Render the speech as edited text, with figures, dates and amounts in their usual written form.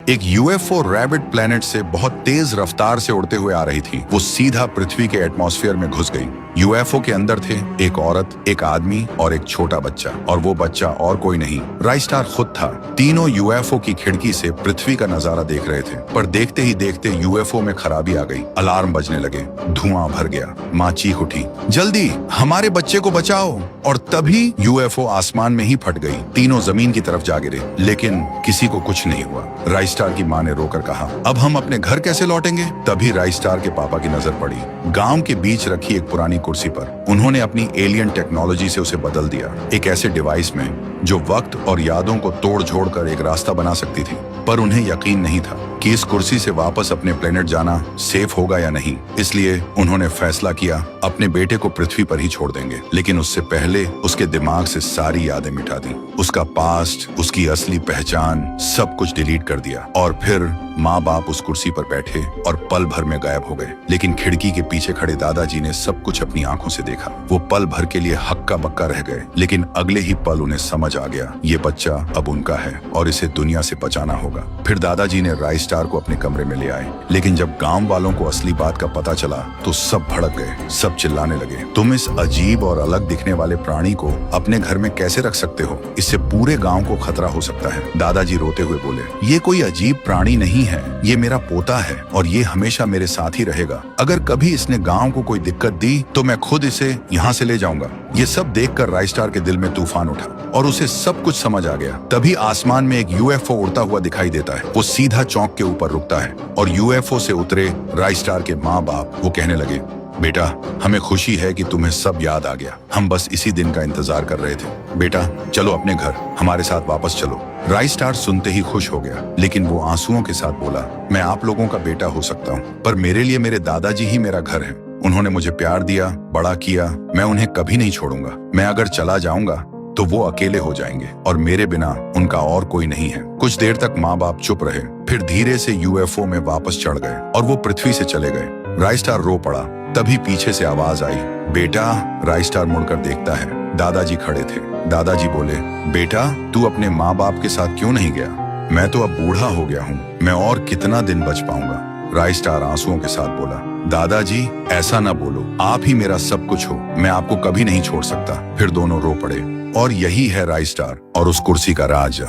एक UFO rabbit planet से बहुत तेज रफ्तार से उड़ते हुए आ रही थी। वो सीधा पृथ्वी के एटमॉस्फेयर में घुस गई। यूएफओ के अंदर थे एक औरत, एक आदमी और एक छोटा बच्चा, और वो बच्चा और कोई नहीं, राइस्टार खुद था। तीनों यूएफओ की खिड़की से पृथ्वी का नजारा देख रहे थे, पर देखते ही देखते यूएफओ में खराबी आ गई। अलार्म बजने लगे, धुआं भर गया। माँ चीख उठी, जल्दी हमारे बच्चे को बचाओ। और तभी यूएफओ आसमान में ही फट गई। तीनों जमीन की तरफ जा गिरे, लेकिन किसी को कुछ नहीं हुआ। राइस्टार की माँ ने रोकर कहा, अब हम अपने घर कैसे लौटेंगे? तभी राइस्टार के पापा की नजर पड़ी गांव के बीच रखी एक पुरानी कुर्सी पर। उन्होंने अपनी एलियन टेक्नोलॉजी से उसे बदल दिया, एक ऐसे डिवाइस में जो वक्त और यादों को तोड़ झोड़ कर एक रास्ता बना सकती थी। पर उन्हें यकीन नहीं था कि इस कुर्सी से वापस अपने प्लेनेट जाना सेफ होगा या नहीं। इसलिए उन्होंने फैसला किया अपने बेटे को पृथ्वी पर ही छोड़ देंगे, लेकिन उससे पहले उसके दिमाग से सारी यादें मिटा दी। उसका पास्ट, उसकी असली पहचान, सब कुछ डिलीट कर दिया। और फिर माँ बाप उस कुर्सी पर बैठे और पल भर में गायब हो गए। लेकिन खिड़की के पीछे खड़े दादाजी ने सब कुछ अपनी आंखों से देखा। वो पल भर के लिए हक्का बक्का रह गए, लेकिन अगले ही पल उन्हें समझ आ गया, ये बच्चा अब उनका है और इसे दुनिया से बचाना होगा। फिर दादाजी ने राइस्टार को अपने कमरे में ले आए, लेकिन जब गांव वालों को असली बात का पता चला तो सब भड़क गए। सब चिल्लाने लगे, तुम इस अजीब और अलग दिखने वाले प्राणी को अपने घर में कैसे रख सकते हो? इससे पूरे गांव को खतरा हो सकता है। दादाजी रोते हुए बोले, ये कोई अजीब प्राणी नहीं है, ये मेरा पोता है और ये हमेशा मेरे साथ ही रहेगा। अगर कभी इसने गांव को कोई दिक्कत दी तो मैं खुद इसे यहाँ से ले जाऊंगा। ये सब देखकर राइस्टार के दिल में तूफान उठा और उसे सब कुछ समझ आ गया। तभी आसमान में एक यूएफओ उड़ता हुआ दिखाई देता है। वो सीधा चौक के ऊपर रुकता है और यूएफओ से उतरे राइस्टार के माँ बाप वो कहने लगे, बेटा हमें खुशी है कि तुम्हें सब याद आ गया। हम बस इसी दिन का इंतजार कर रहे थे। बेटा चलो अपने घर, हमारे साथ वापस चलो। राइस्टार सुनते ही खुश हो गया, लेकिन वो आंसुओं के साथ बोला, मैं आप लोगों का बेटा हो सकता हूँ, पर मेरे लिए मेरे दादाजी ही मेरा घर है। उन्होंने मुझे प्यार दिया, बड़ा किया, मैं उन्हें कभी नहीं छोड़ूंगा। मैं अगर चला जाऊंगा तो वो अकेले हो जाएंगे और मेरे बिना उनका और कोई नहीं है। कुछ देर तक माँ बाप चुप रहे, फिर धीरे से यूएफओ में वापस चढ़ गए और वो पृथ्वी से चले गए। राइस्टार रो पड़ा। तभी पीछे से आवाज आई, बेटा। राइस्टार मुड़कर देखता है, दादाजी खड़े थे। दादाजी बोले, बेटा तू अपने माँ बाप के साथ क्यों नहीं गया? मैं तो अब बूढ़ा हो गया हूँ, मैं और कितना दिन बच पाऊंगा? राइस्टार आंसुओं के साथ बोला, दादाजी ऐसा ना बोलो, आप ही मेरा सब कुछ हो, मैं आपको कभी नहीं छोड़ सकता। फिर दोनों रो पड़े और यही है राइस्टार और उस कुर्सी का राज।